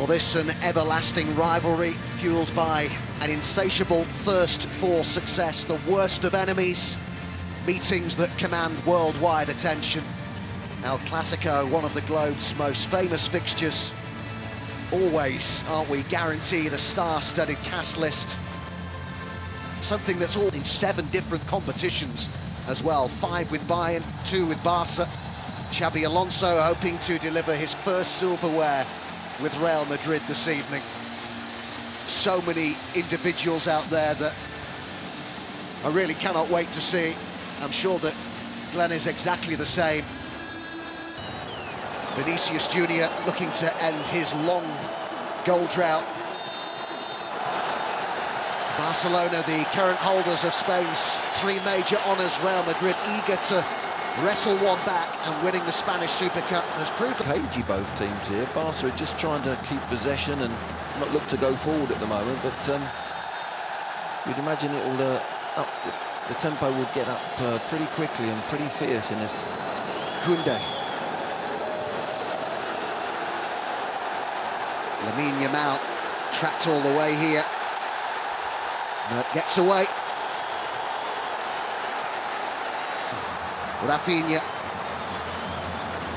this an everlasting rivalry fueled by an insatiable thirst for success, the worst of enemies, meetings that command worldwide attention. El Clasico, one of the globe's most famous fixtures. Always, aren't we, guaranteed a star-studded cast list. Something that's all in 7 different competitions as well. 5 with Bayern, 2 with Barça. Xabi Alonso hoping to deliver his first silverware with Real Madrid this evening. So many individuals out there that I really cannot wait to see. I'm sure that Glenn is exactly the same. Vinicius Jr looking to end his long goal drought. Barcelona, the current holders of Spain's 3 major honours, Real Madrid eager to wrestle one back, and winning the Spanish Super Cup has proved... Cagey both teams here. Barça are just trying to keep possession and not look to go forward at the moment, but you'd imagine it will the tempo will get up pretty quickly and pretty fierce in this. Jude. Lamine Yamal trapped all the way here. Gets away. Raphinha.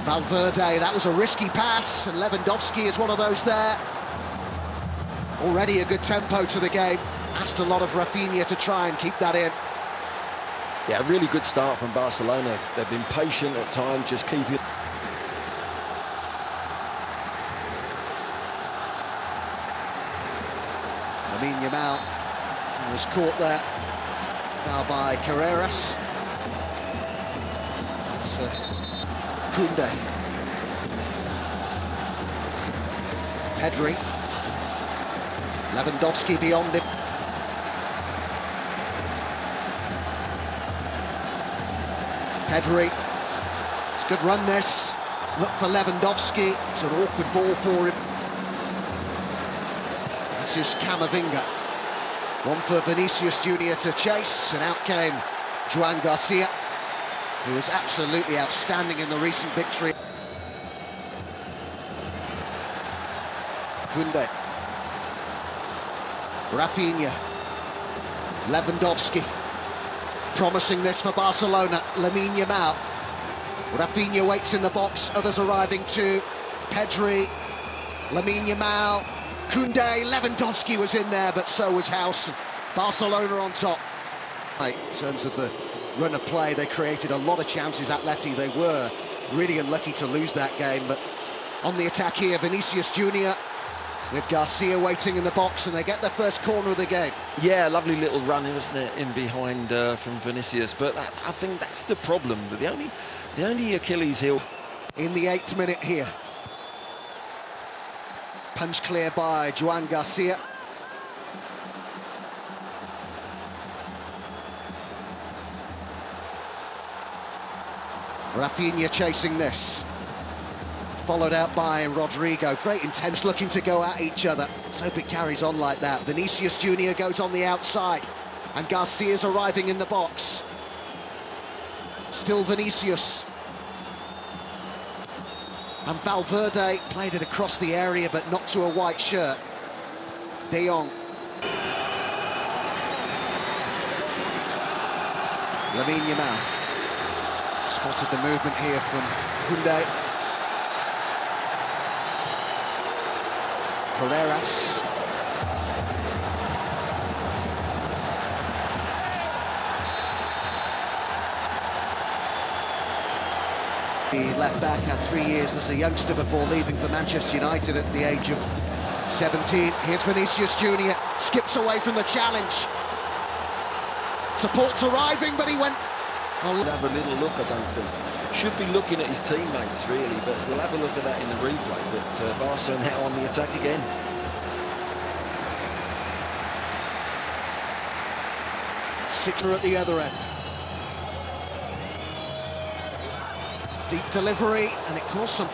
Valverde, that was a risky pass, and Lewandowski is one of those there. Already a good tempo to the game. Asked a lot of Raphinha to try and keep that in. Yeah, a really good start from Barcelona. They've been patient at times, just keeping... Lamine Yamal was caught there. Foul by Carreras. It's Kunde. Pedri. Lewandowski beyond him. Pedri. It's a good run this. Look for Lewandowski. It's an awkward ball for him. This is Camavinga. One for Vinicius Jr to chase, and out came Joan Garcia, who was absolutely outstanding in the recent victory. Kunde. Raphinha. Lewandowski. Promising this for Barcelona. Lamine Yamal. Raphinha waits in the box, others arriving too. Pedri. Lamine Yamal. Kunde, Lewandowski was in there, but so was House. Barcelona on top. In terms of the run of play, they created a lot of chances. Atleti, they were really unlucky to lose that game, but on the attack here, Vinicius Jr with Garcia waiting in the box, and they get their first corner of the game. Yeah, lovely little run, wasn't it, in behind from Vinicius, but I think that's the problem. The only Achilles heel. In the 8th minute here. Punch clear by Joan Garcia. Raphinha chasing this. Followed out by Rodrigo. Great intense, looking to go at each other. Let's hope it carries on like that. Vinicius Jr goes on the outside, and Garcia's arriving in the box. Still Vinicius. And Valverde played it across the area, but not to a white shirt. De Jong. Lamine Yamal. Spotted the movement here from Kunde. Carreras. He left back, had 3 years as a youngster before leaving for Manchester United at the age of 17. Here's Vinicius Jr, skips away from the challenge. Support's arriving, but he went... He'll have a little look, I don't think. Should be looking at his teammates, really, but we'll have a look at that in the replay. But Barca now on the attack again. Sixer at the other end. Deep delivery, and it caused some...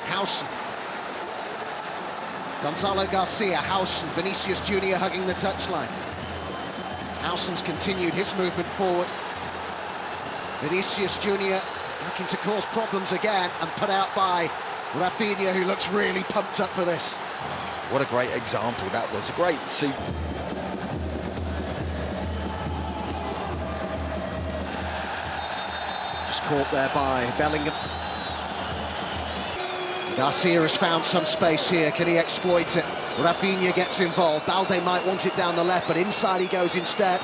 Howson. Gonzalo Garcia, Howson, Vinicius Jr hugging the touchline. Howson's continued his movement forward. Vinicius Jr looking to cause problems again, and put out by Raphinha, who looks really pumped up for this. What a great example that was. Great to see. Just caught there by Bellingham. Garcia has found some space here. Can he exploit it? Raphinha gets involved. Balde might want it down the left, but inside he goes instead.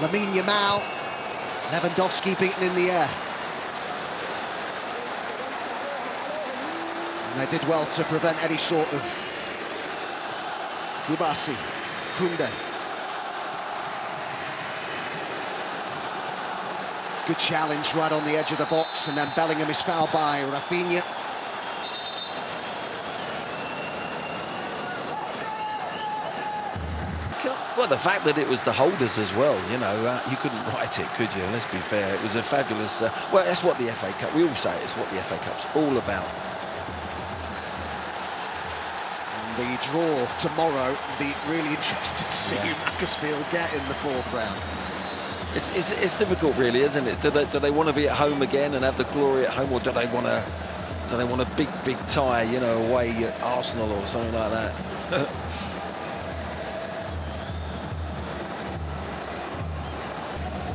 Lamine Yamal. Lewandowski beaten in the air. And they did well to prevent any sort of Kubasi, Kunde. Good challenge right on the edge of the box, and then Bellingham is fouled by Raphinha. Well, the fact that it was the holders as well, you know, you couldn't write it, could you? Let's be fair. It was a fabulous... well, that's what the FA Cup... We all say it's what the FA Cup's all about. The draw tomorrow, be really interested to see who Macclesfield get in the fourth round. It's difficult, really, isn't it? Do they want to be at home again and have the glory at home, or do they want a big tie, you know, away at Arsenal or something like that?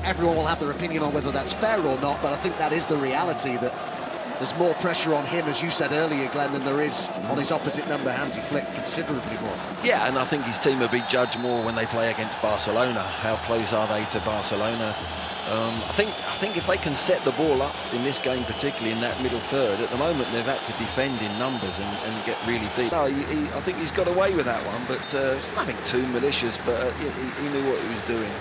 Everyone will have their opinion on whether that's fair or not, but I think that is the reality, that there's more pressure on him, as you said earlier, Glenn, than there is on his opposite number, Hansi Flick, considerably more. Yeah, and I think his team will be judged more when they play against Barcelona. How close are they to Barcelona? I think if they can set the ball up in this game, particularly in that middle third, at the moment they've had to defend in numbers and get really deep. No, I think he's got away with that one, but it's nothing too malicious, but he knew what he was doing.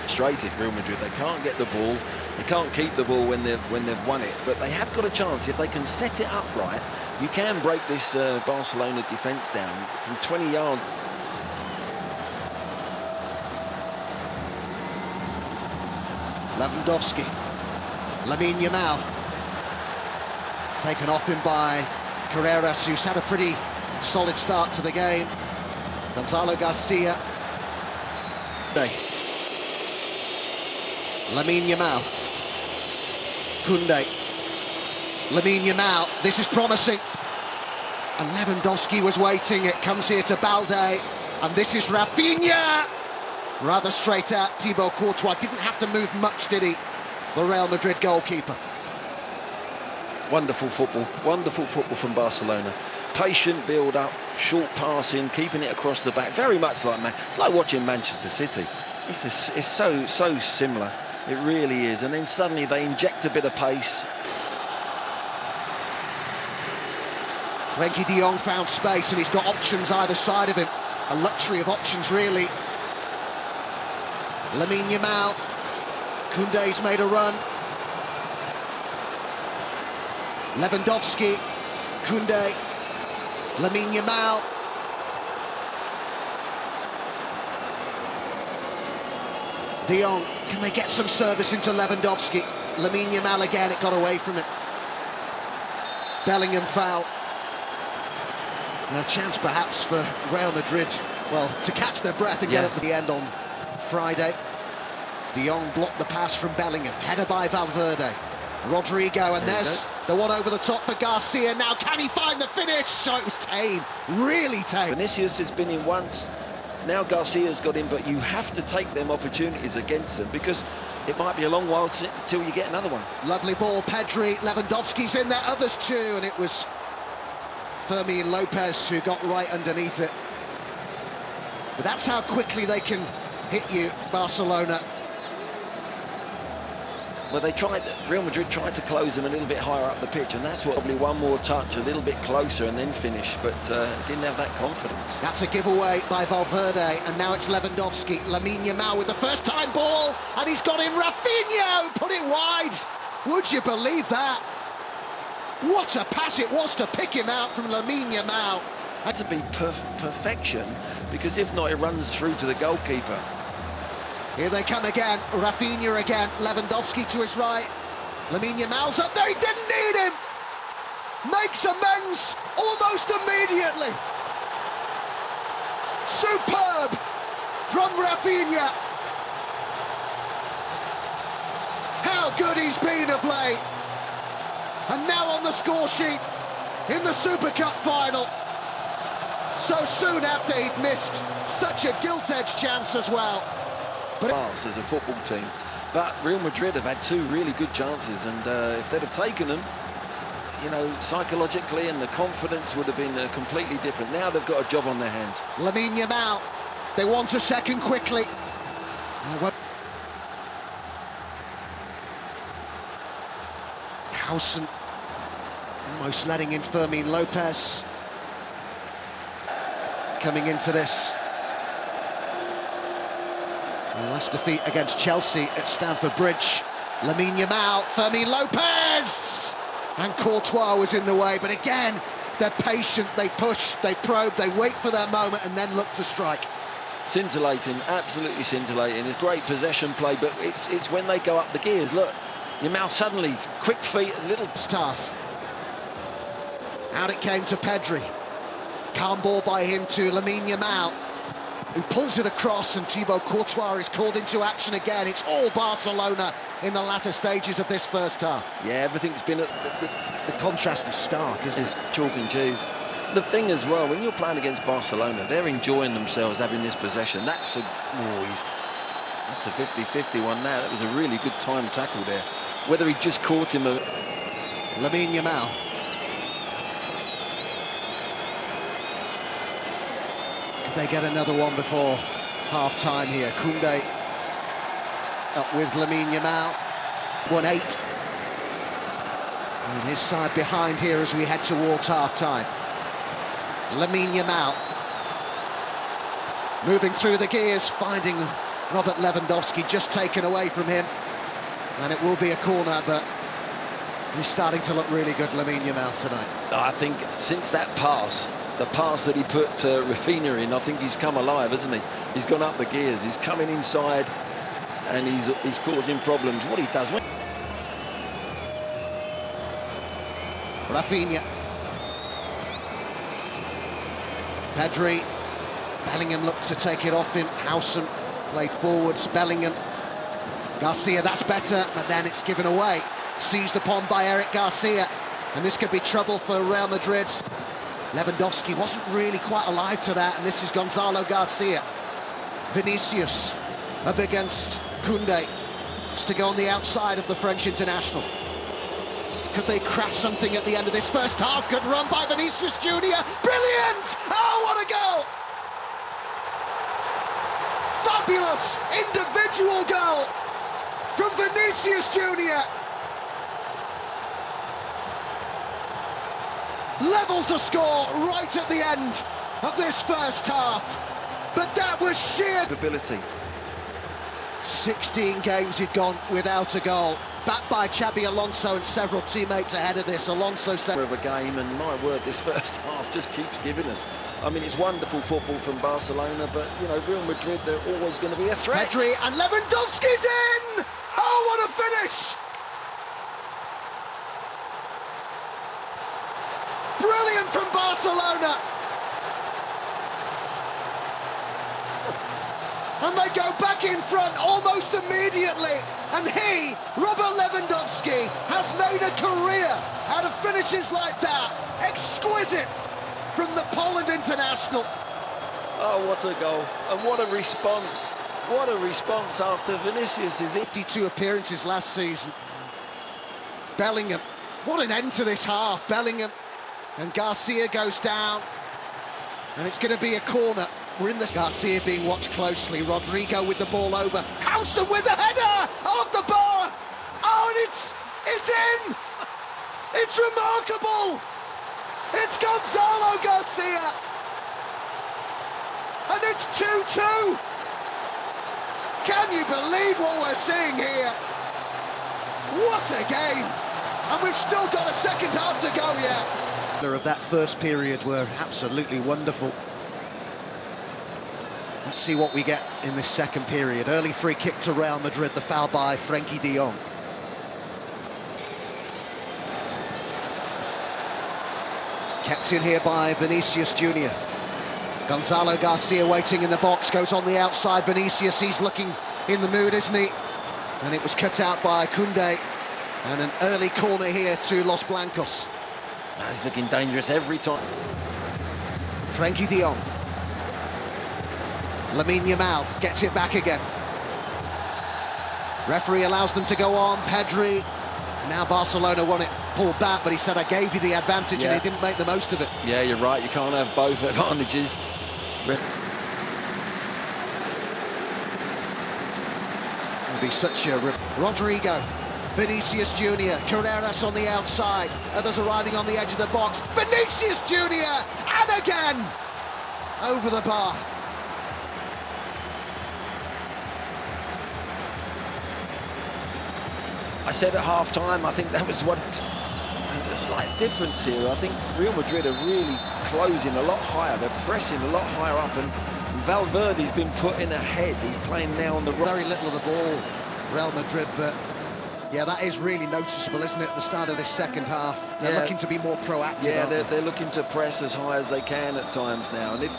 Frustrated, Real Madrid, they can't get the ball, they can't keep the ball when they've won it, but they have got a chance. If they can set it up right, you can break this Barcelona defence down from 20 yards. Lewandowski, Lamine Yamal, taken off him by Carreras, who's had a pretty solid start to the game. Gonzalo Garcia. Lamine Yamal, Kunde, Lamine Yamal, this is promising, and Lewandowski was waiting. It comes here to Balde, and this is Raphinha, rather straight out. Thibaut Courtois didn't have to move much, did he, the Real Madrid goalkeeper? Wonderful football from Barcelona. Patient build up, short passing, keeping it across the back, very much like it's like watching Manchester City. It's so similar. It really is. And then suddenly they inject a bit of pace. Frenkie de Jong found space, and he's got options either side of him. A luxury of options, really. Lamine Yamal. Koundé's made a run. Lewandowski. Koundé. Lamine Yamal. De Jong, can they get some service into Lewandowski? Lamine Yamal again, it got away from him. Bellingham fouled. And a chance perhaps for Real Madrid, well, to catch their breath and get up to the end on Friday. De Jong blocked the pass from Bellingham, header by Valverde. Rodrigo, and there's the one over the top for Garcia. Now can he find the finish? So it was tame, really tame. Vinicius has been in once. Now Garcia's got in, but you have to take them opportunities against them, because it might be a long while till you get another one. Lovely ball, Pedri. Lewandowski's in there, others too, and it was Fermin Lopez who got right underneath it. But that's how quickly they can hit you, Barcelona. Well, Real Madrid tried to close them a little bit higher up the pitch, and that's what, probably one more touch, a little bit closer and then finish, but didn't have that confidence. That's a giveaway by Valverde, and now it's Lewandowski. Lamine Yamal with the first-time ball, and he's got in. Raphinha put it wide. Would you believe that? What a pass it was to pick him out from Lamine Yamal. Had to be perfection, because if not, it runs through to the goalkeeper. Here they come again, Raphinha again, Lewandowski to his right. Lamine Yamal's up there, he didn't need him! Makes amends almost immediately. Superb from Raphinha. How good he's been of late. And now on the score sheet in the Super Cup final. So soon after he'd missed such a gilt-edged chance as well. But as a football team, but Real Madrid have had two really good chances, and if they'd have taken them, you know, psychologically and the confidence would have been completely different. Now they've got a job on their hands. Lamine Yamal, they want a second quickly. Howson almost letting in Fermin Lopez. Coming into this last defeat against Chelsea at Stamford Bridge. Lamine Yamal, Fermin Lopez! And Courtois was in the way, but again, they're patient, they push, they probe, they wait for their moment and then look to strike. Scintillating, absolutely scintillating. It's great possession play, but it's when they go up the gears. Look, Yamal suddenly, quick feet, a little... Tough. Out it came to Pedri. Calm ball by him to Lamine Yamal, who pulls it across, and Thibaut Courtois is called into action again. It's all Barcelona in the latter stages of this first half. Yeah, everything's been... The contrast is stark, isn't it? Chalk and cheese. The thing as well, when you're playing against Barcelona, they're enjoying themselves having this possession. That's a 50-50 one now. That was a really good time tackle there. Whether he just caught him... Lamine Yamal. They get another one before half-time here. Koundé up with Lamine Yamal. 1-8. And his side behind here as we head towards half-time. Lamine Yamal. Moving through the gears, finding Robert Lewandowski, just taken away from him. And it will be a corner, but he's starting to look really good, Lamine Yamal, tonight. I think since that pass, the pass that he put Raphinha in, I think he's come alive, hasn't he? He's gone up the gears, he's coming inside, and he's causing problems. What he does... Raphinha. Pedri. Bellingham looked to take it off him. Howson played forwards. Bellingham. Garcia, that's better, but then it's given away. Seized upon by Eric Garcia. And this could be trouble for Real Madrid. Lewandowski wasn't really quite alive to that, and this is Gonzalo Garcia. Vinicius up against Koundé. It's to go on the outside of the French international. Could they craft something at the end of this first half? Good run by Vinicius Jr. Brilliant! Oh, what a goal! Fabulous individual goal from Vinicius Jr. Levels the score right at the end of this first half. But that was sheer ability. 16 games he'd gone without a goal. Backed by Xabi Alonso and several teammates ahead of this. Alonso said of a game, and my word, this first half just keeps giving us. I mean, it's wonderful football from Barcelona, but, you know, Real Madrid, they're always going to be a threat. Pedri, and Lewandowski's in! Oh, what a finish! Brilliant from Barcelona! And they go back in front almost immediately. And he, Robert Lewandowski, has made a career out of finishes like that. Exquisite from the Poland international. Oh, what a goal. And what a response. What a response after Vinicius is 52 appearances last season. Bellingham, what an end to this half. Bellingham and Garcia goes down. And it's going to be a corner. We're in the... Garcia being watched closely. Rodrigo with the ball over. Howson with the header off the bar. Oh, and it's in. It's remarkable. It's Gonzalo Garcia. And it's 2-2. Can you believe what we're seeing here? What a game. And we've still got a second half to go yet. Of that first period were absolutely wonderful. Let's see what we get in this second period. Early free kick to Real Madrid, the foul by Frenkie de Jong. Kept in here by Vinicius Jr. Gonzalo Garcia waiting in the box, goes on the outside. Vinicius, he's looking in the mood, isn't he? And it was cut out by Koundé. And an early corner here to Los Blancos. He's looking dangerous every time. Frenkie de Jong. Lamine Yamal gets it back again. Referee allows them to go on. Pedri. And now Barcelona want it pulled back, but he said, I gave you the advantage, and he didn't make the most of it. Yeah, you're right. You can't have both advantages. It'll be such a... Rodrigo. Vinicius Jr, Carreras on the outside, others arriving on the edge of the box. Vinicius Jr, and again! Over the bar. I said at half-time, I think that was what... A slight difference here. I think Real Madrid are really closing a lot higher. They're pressing a lot higher up, and Valverde's been put in ahead. He's playing now on the right. Very little of the ball, Real Madrid, but... Yeah, that is really noticeable, isn't it, at the start of this second half? They're looking to be more proactive, Yeah, aren't they're looking to press as high as they can at times now. And if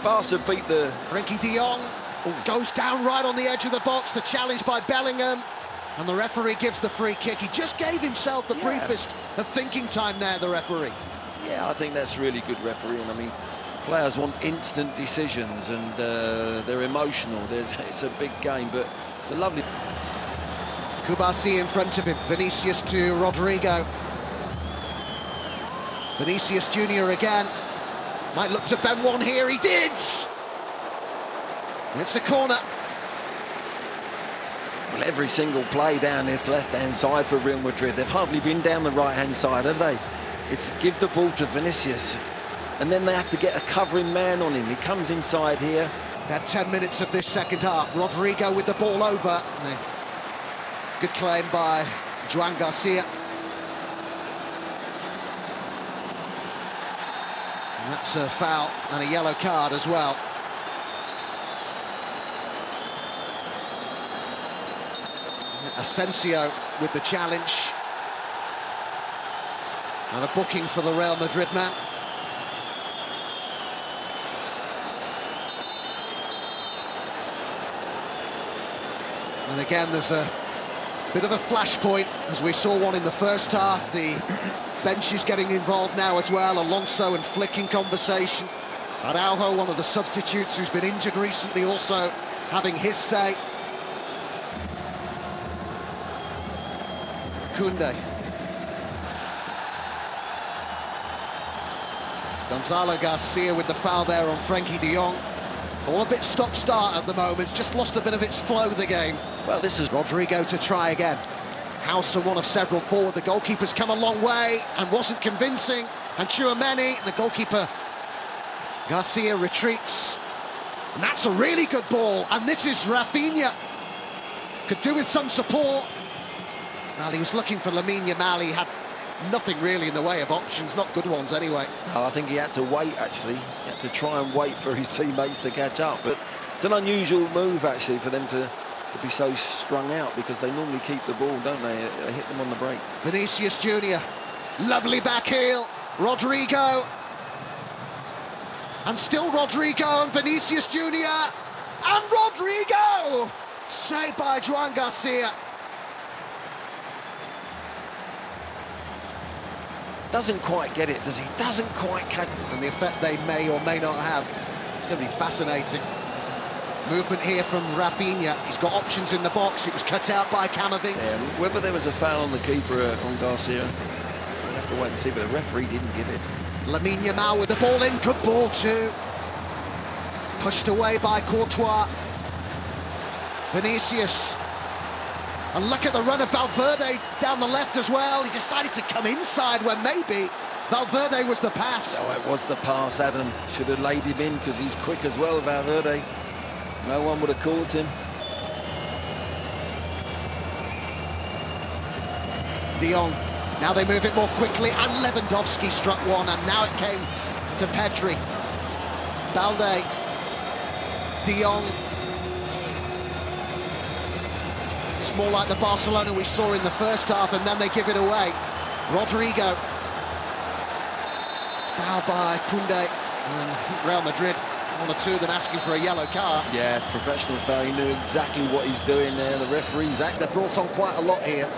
Barca beat the... Frenkie de Jong goes down right on the edge of the box, the challenge by Bellingham, and the referee gives the free kick. He just gave himself the briefest of thinking time there, the referee. Yeah, I think that's really good refereeing. I mean, players want instant decisions, and they're emotional. It's a big game, but it's a lovely... Kubasi in front of him, Vinicius to Rodrigo. Vinicius Jr again. Might look to bend one here, he did! It's a corner. Well, every single play down this left-hand side for Real Madrid, they've hardly been down the right-hand side, have they? It's give the ball to Vinicius, and then they have to get a covering man on him. He comes inside here. That 10 minutes of this second half, Rodrigo with the ball over. Good claim by Juan Garcia. And that's a foul and a yellow card as well. Asensio with the challenge. And a booking for the Real Madrid man. And again, there's a bit of a flashpoint, as we saw one in the first half. The bench is getting involved now as well. Alonso and Flick in conversation. Araujo, one of the substitutes who's been injured recently, also having his say. Koundé. Gonzalo Garcia with the foul there on Frenkie de Jong. All a bit stop-start at the moment, just lost a bit of its flow, the game. Well, this is... Rodrigo to try again. Howson, one of several forward. The goalkeeper's come a long way and wasn't convincing. And Tchouaméni, the goalkeeper, Garcia retreats. And that's a really good ball. And this is Raphinha. Could do with some support. Well, he was looking for Lamine Yamal. He had nothing really in the way of options, not good ones anyway. No, I think he had to wait, actually. He had to try and wait for his teammates to catch up. But it's an unusual move, actually, for them to be so strung out, because they normally keep the ball, don't they? They hit them on the break. Vinicius Jr, lovely back heel. Rodrigo. And still Rodrigo and Vinicius Jr. And Rodrigo! Saved by Juan Garcia. Doesn't quite get it, does he? Doesn't quite catch it. And the effect they may or may not have. It's going to be fascinating. Movement here from Raphinha. He's got options in the box. It was cut out by Camavinga. Yeah, whether there was a foul on the keeper on Garcia, we'll have to wait and see, but the referee didn't give it. Lamine Yamal with the ball in. Good ball too. Pushed away by Courtois. Vinicius. And look at the run of Valverde down the left as well. He decided to come inside when maybe Valverde was the pass. Oh, it was the pass, Adam. Should have laid him in, because he's quick as well, Valverde. No one would have caught him. De Jong. Now they move it more quickly, and Lewandowski struck one, and now it came to Pedri. Balde. De Jong. This is more like the Barcelona we saw in the first half, and then they give it away. Rodrigo. Foul by Koundé, and Real Madrid, one or two of them asking for a yellow card. Yeah, professional foul. He knew exactly what he's doing there. The referee's They're brought on quite a lot here.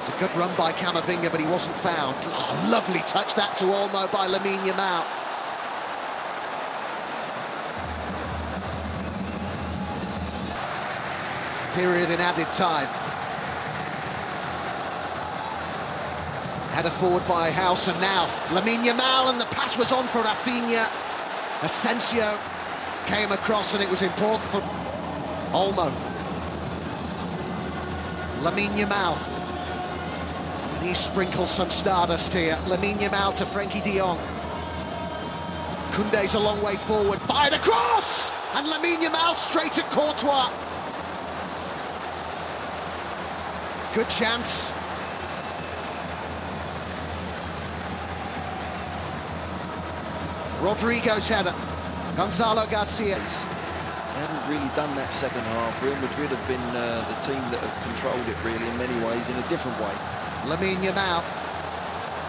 It's a good run by Camavinga, but he wasn't found. Oh, lovely touch that to Olmo by Lamine Yamal. Period in added time. Header forward by House, and now Lamine Yamal, and the pass was on for Raphinha. Asensio came across, and it was important for Olmo. Lamine Yamal. He sprinkles some stardust here. Lamine Yamal to Frenkie de Jong. Koundé's a long way forward, fired across! And Lamine Yamal straight at Courtois. Good chance. Rodrigo's header. Gonzalo Garcia. They hadn't really done that second half. Real Madrid have been the team that have controlled it really in many ways, in a different way. Lamine Yamal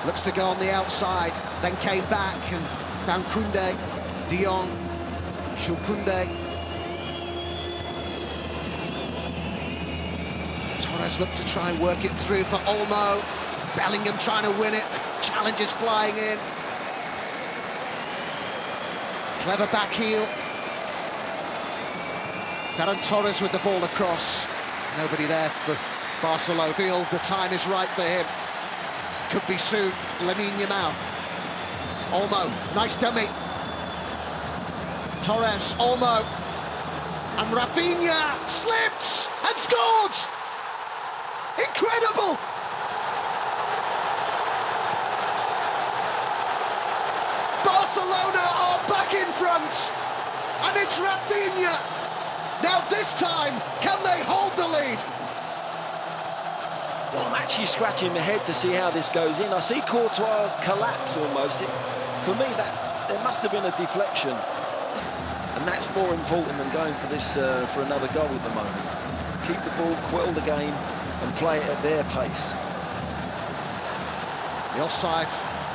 looks to go on the outside, then came back and found Koundé. De Jong, Jude Koundé. Torres looked to try and work it through for Olmo. Bellingham trying to win it. Challenges flying in. Clever back heel. Ferran Torres with the ball across. Nobody there for Barcelona. Feel the time is right for him. Could be soon. Lamine Yamal. Olmo, nice dummy. Torres, Olmo. And Raphinha slips and scored! Incredible! Barcelona are back in front, and it's Raphinha. Now this time, can they hold the lead? Well, I'm actually scratching my head to see how this goes in. I see Courtois collapse almost. For me, there must have been a deflection, and that's more important than going for this for another goal at the moment. Keep the ball, quell the game, and play it at their pace. The offside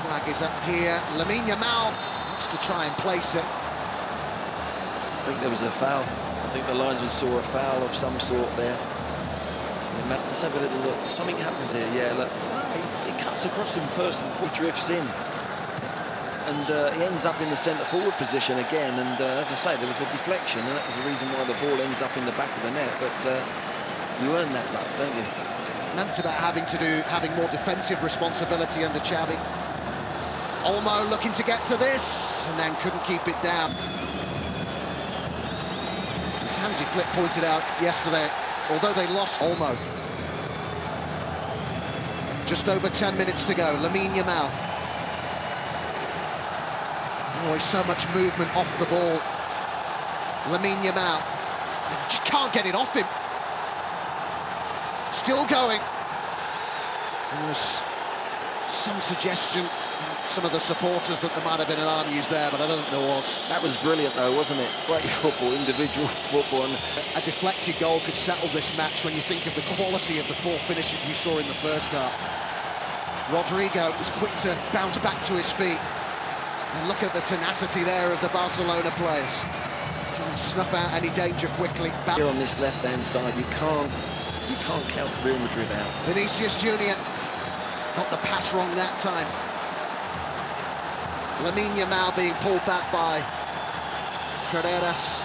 flag is up here. Lamine Yamal wants to try and place it. I think there was a foul. I think the linesman saw a foul of some sort there. Let's have a little look. Something happens here. Yeah, look. He cuts across him first and he drifts in. And he ends up in the centre-forward position again. And as I say, there was a deflection, and that was the reason why the ball ends up in the back of the net. But you earn that luck, don't you? Meant about having more defensive responsibility under Xavi. Olmo looking to get to this, and then couldn't keep it down. As Hansi Flick pointed out yesterday, although they lost Olmo. Just over 10 minutes to go. Lamine Yamal. Oh, so much movement off the ball. Lamine Yamal. They just can't get it off him. Still going. And there's some suggestion from some of the supporters that there might have been an arm used there, but I don't think there was. That was brilliant, though, wasn't it? Great football, individual football. And a deflected goal could settle this match when you think of the quality of the four finishes we saw in the first half. Rodrigo was quick to bounce back to his feet. And look at the tenacity there of the Barcelona players. Try and snuff out any danger quickly. Back here on this left-hand side, you can't count Real Madrid out. Vinicius Jr. got the pass wrong that time. Lamine Yamal being pulled back by Carreras.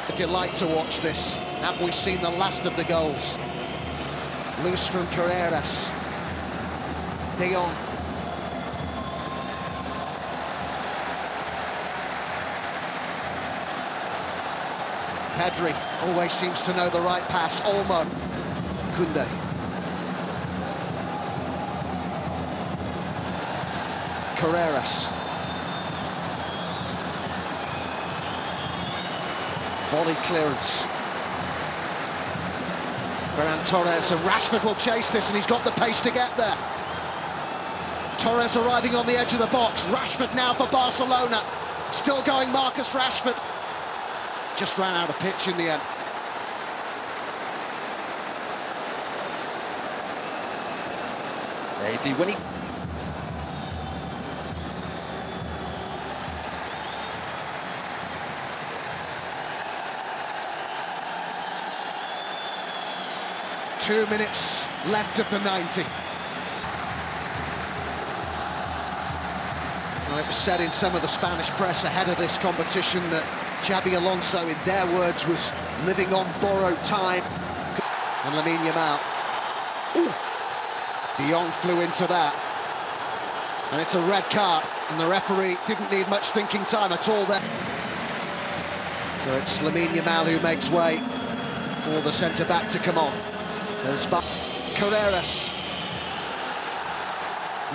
A delight to watch this. Have we seen the last of the goals? Loose from Carreras. De Jong. Pedri always seems to know the right pass. Olmo. Koundé. Carreras. Volley clearance. Ferran Torres, and Rashford will chase this, and he's got the pace to get there. Torres arriving on the edge of the box. Rashford now for Barcelona. Still going, Marcus Rashford. Just ran out of pitch in the end. They do when he... 2 minutes left of the 90. Well, it was said in some of the Spanish press ahead of this competition that Xabi Alonso, in their words, was living on borrowed time. And Lamine Yamal. Ooh. De Jong flew into that. And it's a red card, and the referee didn't need much thinking time at all there. So it's Lamine Yamal who makes way for the centre-back to come on. There's Carreras.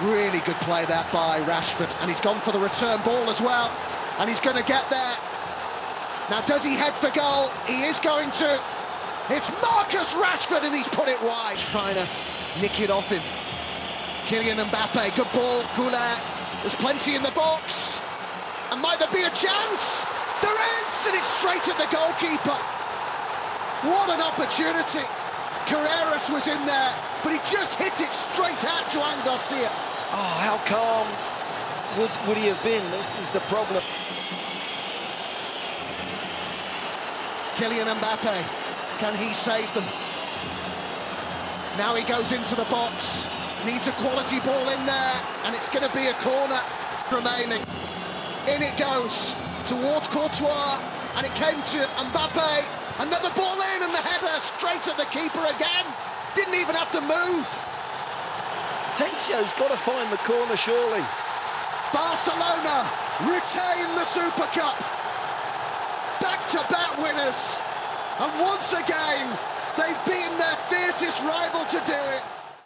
Really good play there by Rashford, and he's gone for the return ball as well, and he's going to get there. Now, does he head for goal? He is going to. It's Marcus Rashford, and he's put it wide. Trying to nick it off him. Kylian Mbappé, good ball. Goulet, there's plenty in the box. And might there be a chance? There is, and it's straight at the goalkeeper. What an opportunity. Carreras was in there, but he just hit it straight at Joan Garcia. Oh, how calm would he have been? This is the problem. Kylian Mbappé, can he save them? Now he goes into the box, needs a quality ball in there, and it's going to be a corner remaining. In it goes towards Courtois, and it came to Mbappé. Another ball in, and the header straight at the keeper again. Didn't even have to move. Tensio's got to find the corner, surely. Barcelona retain the Super Cup. Back-to-back winners. And once again, they've beaten their fiercest rival to do it.